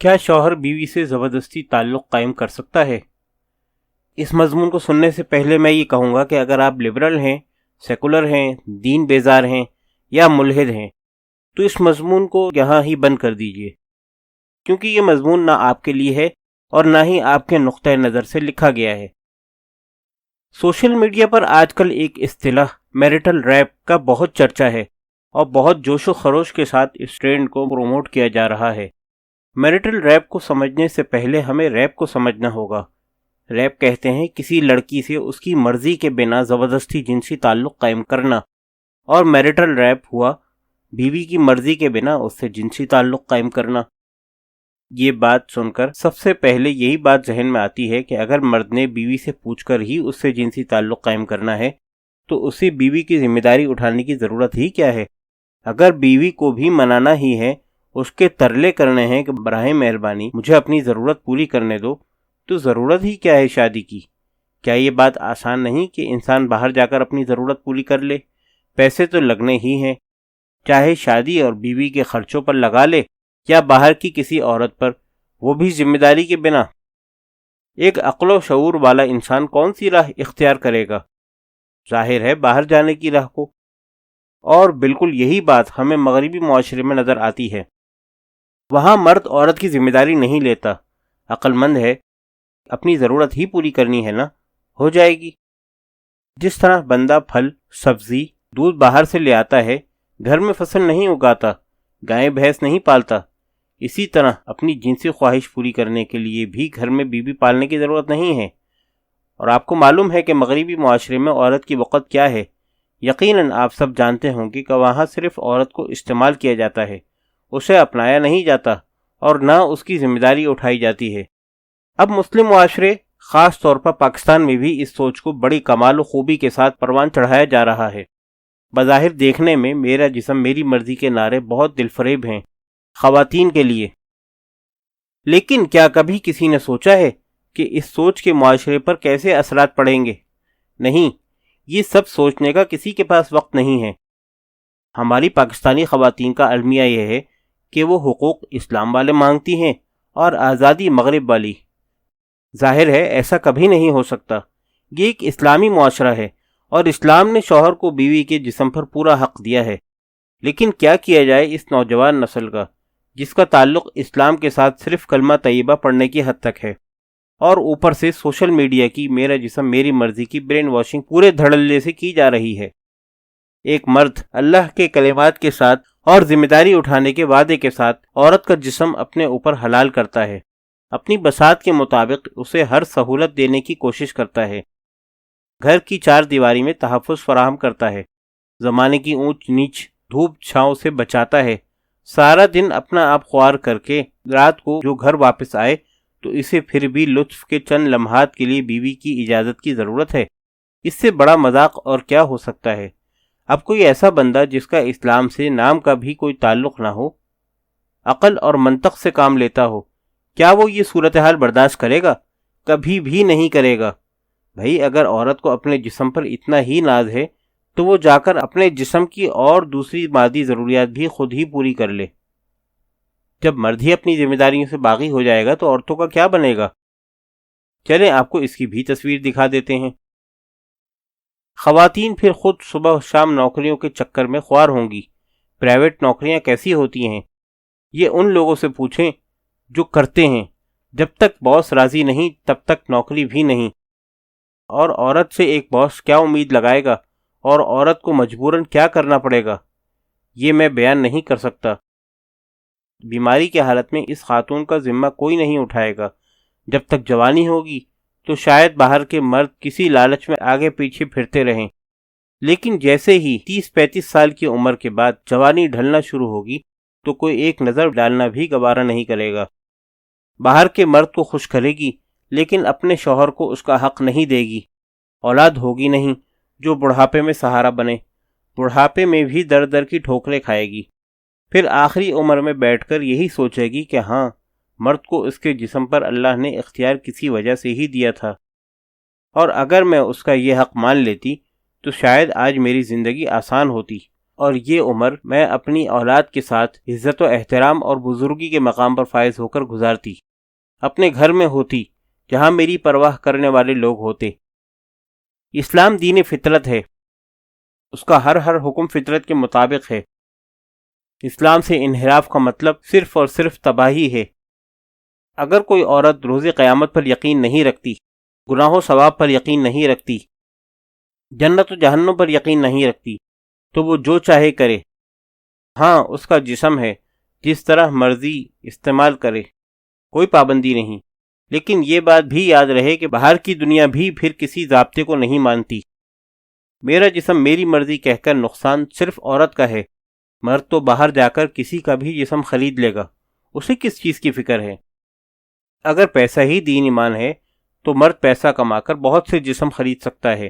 کیا شوہر بیوی سے زبردستی تعلق قائم کر سکتا ہے؟ اس مضمون کو سننے سے پہلے میں یہ کہوں گا کہ اگر آپ لبرل ہیں، سیکولر ہیں، دین بیزار ہیں یا ملحد ہیں تو اس مضمون کو یہاں ہی بند کر دیجئے، کیونکہ یہ مضمون نہ آپ کے لیے ہے اور نہ ہی آپ کے نقطۂ نظر سے لکھا گیا ہے۔ سوشل میڈیا پر آج کل ایک اصطلاح میرٹل ریپ کا بہت چرچا ہے اور بہت جوش و خروش کے ساتھ اس ٹرینڈ کو پروموٹ کیا جا رہا ہے۔ میرٹل ریپ کو سمجھنے سے پہلے ہمیں ریپ کو سمجھنا ہوگا۔ ریپ کہتے ہیں کسی لڑکی سے اس کی مرضی کے بنا زبردستی جنسی تعلق قائم کرنا، اور میرٹل ریپ ہوا بیوی کی مرضی کے بنا اس سے جنسی تعلق قائم کرنا۔ یہ بات سن کر سب سے پہلے یہی بات ذہن میں آتی ہے کہ اگر مرد نے بیوی سے پوچھ کر ہی اس سے جنسی تعلق قائم کرنا ہے تو اسے بیوی کی ذمہ داری اٹھانے کی ضرورت ہی کیا ہے؟ اگر بیوی کو بھی منانا ہی ہے، اس کے ترلے کرنے ہیں کہ براہ مہربانی مجھے اپنی ضرورت پوری کرنے دو، تو ضرورت ہی کیا ہے شادی کی؟ کیا یہ بات آسان نہیں کہ انسان باہر جا کر اپنی ضرورت پوری کر لے؟ پیسے تو لگنے ہی ہیں، چاہے شادی اور بیوی کے خرچوں پر لگا لے یا باہر کی کسی عورت پر، وہ بھی ذمہ داری کے بنا۔ ایک عقل و شعور والا انسان کون سی راہ اختیار کرے گا؟ ظاہر ہے باہر جانے کی راہ کو، اور بالکل یہی بات ہمیں مغربی معاشرے میں نظر آتی ہے۔ وہاں مرد عورت کی ذمہ داری نہیں لیتا، عقل مند ہے، اپنی ضرورت ہی پوری کرنی ہے نا، ہو جائے گی۔ جس طرح بندہ پھل، سبزی، دودھ باہر سے لے آتا ہے، گھر میں فصل نہیں اگاتا، گائے بھینس نہیں پالتا، اسی طرح اپنی جنسی خواہش پوری کرنے کے لیے بھی گھر میں بیوی پالنے کی ضرورت نہیں ہے۔ اور آپ کو معلوم ہے کہ مغربی معاشرے میں عورت کی وقت کیا ہے۔ یقیناً آپ سب جانتے ہوں گے کہ وہاں صرف عورت کو استعمال کیا جاتا ہے، اسے اپنایا نہیں جاتا اور نہ اس کی ذمہ داری اٹھائی جاتی ہے۔ اب مسلم معاشرے، خاص طور پر پاکستان میں بھی اس سوچ کو بڑی کمال و خوبی کے ساتھ پروان چڑھایا جا رہا ہے۔ بظاہر دیکھنے میں میرا جسم میری مرضی کے نعرے بہت دل فریب ہیں خواتین کے لیے، لیکن کیا کبھی کسی نے سوچا ہے کہ اس سوچ کے معاشرے پر کیسے اثرات پڑیں گے؟ نہیں، یہ سب سوچنے کا کسی کے پاس وقت نہیں ہے۔ ہماری پاکستانی خواتین کا المیہ یہ ہے کہ وہ حقوق اسلام والے مانگتی ہیں اور آزادی مغرب والی۔ ظاہر ہے ایسا کبھی نہیں ہو سکتا۔ یہ ایک اسلامی معاشرہ ہے اور اسلام نے شوہر کو بیوی کے جسم پر پورا حق دیا ہے، لیکن کیا کیا جائے اس نوجوان نسل کا جس کا تعلق اسلام کے ساتھ صرف کلمہ طیبہ پڑھنے کی حد تک ہے، اور اوپر سے سوشل میڈیا کی میرا جسم میری مرضی کی برین واشنگ پورے دھڑلے سے کی جا رہی ہے۔ ایک مرد اللہ کے کلمات کے ساتھ اور ذمہ داری اٹھانے کے وعدے کے ساتھ عورت کا جسم اپنے اوپر حلال کرتا ہے، اپنی بساط کے مطابق اسے ہر سہولت دینے کی کوشش کرتا ہے، گھر کی چار دیواری میں تحفظ فراہم کرتا ہے، زمانے کی اونچ نیچ، دھوپ چھاؤں سے بچاتا ہے، سارا دن اپنا آپ خوار کر کے رات کو جو گھر واپس آئے تو اسے پھر بھی لطف کے چند لمحات کے لیے بیوی کی اجازت کی ضرورت ہے۔ اس سے بڑا مذاق اور کیا ہو سکتا ہے؟ اب کوئی ایسا بندہ جس کا اسلام سے نام کا بھی کوئی تعلق نہ ہو، عقل اور منطق سے کام لیتا ہو، کیا وہ یہ صورتحال برداشت کرے گا؟ کبھی بھی نہیں کرے گا۔ بھائی اگر عورت کو اپنے جسم پر اتنا ہی ناز ہے تو وہ جا کر اپنے جسم کی اور دوسری مادی ضروریات بھی خود ہی پوری کر لے۔ جب مرد ہی اپنی ذمہ داریوں سے باغی ہو جائے گا تو عورتوں کا کیا بنے گا؟ چلیں آپ کو اس کی بھی تصویر دکھا دیتے ہیں۔ خواتین پھر خود صبح شام نوکریوں کے چکر میں خوار ہوں گی۔ پرائیویٹ نوکریاں کیسی ہوتی ہیں یہ ان لوگوں سے پوچھیں جو کرتے ہیں۔ جب تک باس راضی نہیں تب تک نوکری بھی نہیں، اور عورت سے ایک باس کیا امید لگائے گا اور عورت کو مجبوراً کیا کرنا پڑے گا یہ میں بیان نہیں کر سکتا۔ بیماری کی حالت میں اس خاتون کا ذمہ کوئی نہیں اٹھائے گا۔ جب تک جوانی ہوگی تو شاید باہر کے مرد کسی لالچ میں آگے پیچھے پھرتے رہیں، لیکن جیسے ہی 30-35 سال کی عمر کے بعد جوانی ڈھلنا شروع ہوگی تو کوئی ایک نظر ڈالنا بھی گوارا نہیں کرے گا۔ باہر کے مرد کو خوش کرے گی لیکن اپنے شوہر کو اس کا حق نہیں دے گی۔ اولاد ہوگی نہیں جو بڑھاپے میں سہارا بنے، بڑھاپے میں بھی در در کی ٹھوکریں کھائے گی، پھر آخری عمر میں بیٹھ کر یہی سوچے گی کہ ہاں، مرد کو اس کے جسم پر اللہ نے اختیار کسی وجہ سے ہی دیا تھا، اور اگر میں اس کا یہ حق مان لیتی تو شاید آج میری زندگی آسان ہوتی اور یہ عمر میں اپنی اولاد کے ساتھ عزت و احترام اور بزرگی کے مقام پر فائز ہو کر گزارتی، اپنے گھر میں ہوتی جہاں میری پرواہ کرنے والے لوگ ہوتے۔ اسلام دین فطرت ہے، اس کا ہر حکم فطرت کے مطابق ہے۔ اسلام سے انحراف کا مطلب صرف اور صرف تباہی ہے۔ اگر کوئی عورت روز قیامت پر یقین نہیں رکھتی، گناہ و ثواب پر یقین نہیں رکھتی، جنت و جہنم پر یقین نہیں رکھتی، تو وہ جو چاہے کرے، ہاں اس کا جسم ہے، جس طرح مرضی استعمال کرے، کوئی پابندی نہیں، لیکن یہ بات بھی یاد رہے کہ باہر کی دنیا بھی پھر کسی ضابطے کو نہیں مانتی۔ میرا جسم میری مرضی کہہ کر نقصان صرف عورت کا ہے، مرد تو باہر جا کر کسی کا بھی جسم خرید لے گا، اسے کس چیز کی فکر ہے؟ اگر پیسہ ہی دین ایمان ہے تو مرد پیسہ کما کر بہت سے جسم خرید سکتا ہے،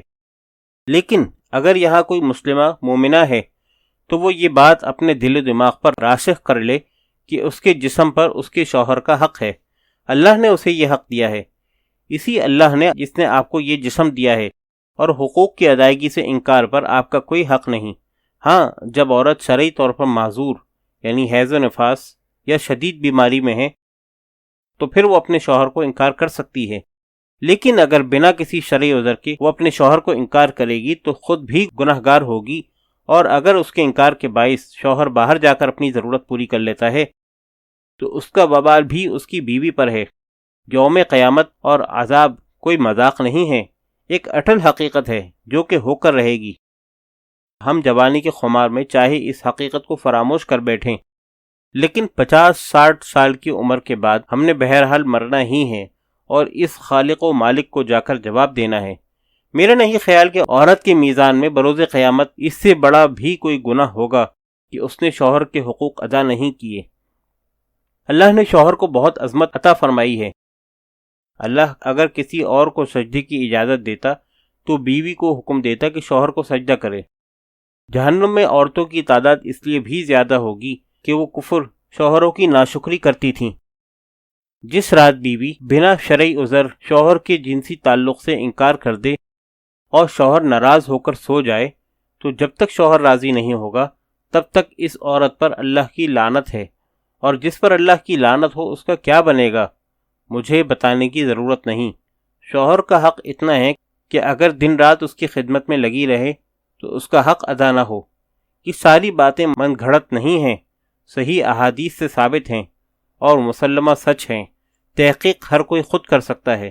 لیکن اگر یہاں کوئی مسلمہ مومنہ ہے تو وہ یہ بات اپنے دل و دماغ پر راسخ کر لے کہ اس کے جسم پر اس کے شوہر کا حق ہے، اللہ نے اسے یہ حق دیا ہے، اسی اللہ نے جس نے آپ کو یہ جسم دیا ہے، اور حقوق کی ادائیگی سے انکار پر آپ کا کوئی حق نہیں۔ ہاں جب عورت شرعی طور پر معذور یعنی حیض و نفاس یا شدید بیماری میں ہے تو پھر وہ اپنے شوہر کو انکار کر سکتی ہے، لیکن اگر بنا کسی شرعی عذر کے وہ اپنے شوہر کو انکار کرے گی تو خود بھی گنہگار ہوگی، اور اگر اس کے انکار کے باعث شوہر باہر جا کر اپنی ضرورت پوری کر لیتا ہے تو اس کا وبال بھی اس کی بیوی پر ہے۔ یوم قیامت اور عذاب کوئی مذاق نہیں ہے، ایک اٹل حقیقت ہے جو کہ ہو کر رہے گی۔ ہم جوانی کے خمار میں چاہے اس حقیقت کو فراموش کر بیٹھیں، لیکن 50-60 سال کی عمر کے بعد ہم نے بہرحال مرنا ہی ہے اور اس خالق و مالک کو جا کر جواب دینا ہے۔ میرا نہیں خیال کہ عورت کے میزان میں بروز قیامت اس سے بڑا بھی کوئی گناہ ہوگا کہ اس نے شوہر کے حقوق ادا نہیں کیے۔ اللہ نے شوہر کو بہت عظمت عطا فرمائی ہے۔ اللہ اگر کسی اور کو سجدے کی اجازت دیتا تو بیوی کو حکم دیتا کہ شوہر کو سجدہ کرے۔ جہنم میں عورتوں کی تعداد اس لیے بھی زیادہ ہوگی کہ وہ کفر، شوہروں کی ناشکری کرتی تھیں۔ جس رات بیوی بنا شرعی عذر شوہر کے جنسی تعلق سے انکار کر دے اور شوہر ناراض ہو کر سو جائے تو جب تک شوہر راضی نہیں ہوگا تب تک اس عورت پر اللہ کی لعنت ہے، اور جس پر اللہ کی لعنت ہو اس کا کیا بنے گا مجھے بتانے کی ضرورت نہیں۔ شوہر کا حق اتنا ہے کہ اگر دن رات اس کی خدمت میں لگی رہے تو اس کا حق ادا نہ ہو۔ یہ ساری باتیں من گھڑت نہیں ہیں، صحیح احادیث سے ثابت ہیں اور مسلمہ سچ ہیں۔ تحقیق ہر کوئی خود کر سکتا ہے،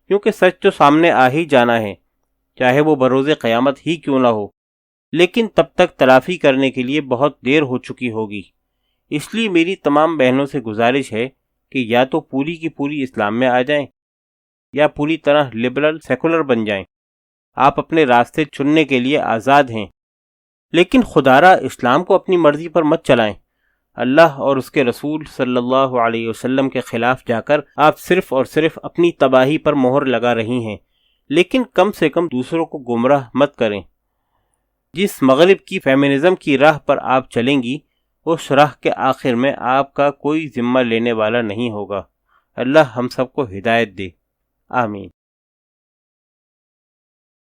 کیونکہ سچ تو سامنے آ ہی جانا ہے، چاہے وہ بروز قیامت ہی کیوں نہ ہو، لیکن تب تک تلافی کرنے کے لیے بہت دیر ہو چکی ہوگی۔ اس لیے میری تمام بہنوں سے گزارش ہے کہ یا تو پوری کی پوری اسلام میں آ جائیں یا پوری طرح لبرل سیکولر بن جائیں۔ آپ اپنے راستے چننے کے لیے آزاد ہیں، لیکن خدارا اسلام کو اپنی مرضی پر مت چلائیں۔ اللہ اور اس کے رسول صلی اللہ علیہ وسلم کے خلاف جا کر آپ صرف اور صرف اپنی تباہی پر مہر لگا رہی ہیں، لیکن کم سے کم دوسروں کو گمراہ مت کریں۔ جس مغرب کی فیمنزم کی راہ پر آپ چلیں گی اس راہ کے آخر میں آپ کا کوئی ذمہ لینے والا نہیں ہوگا۔ اللہ ہم سب کو ہدایت دے، آمین۔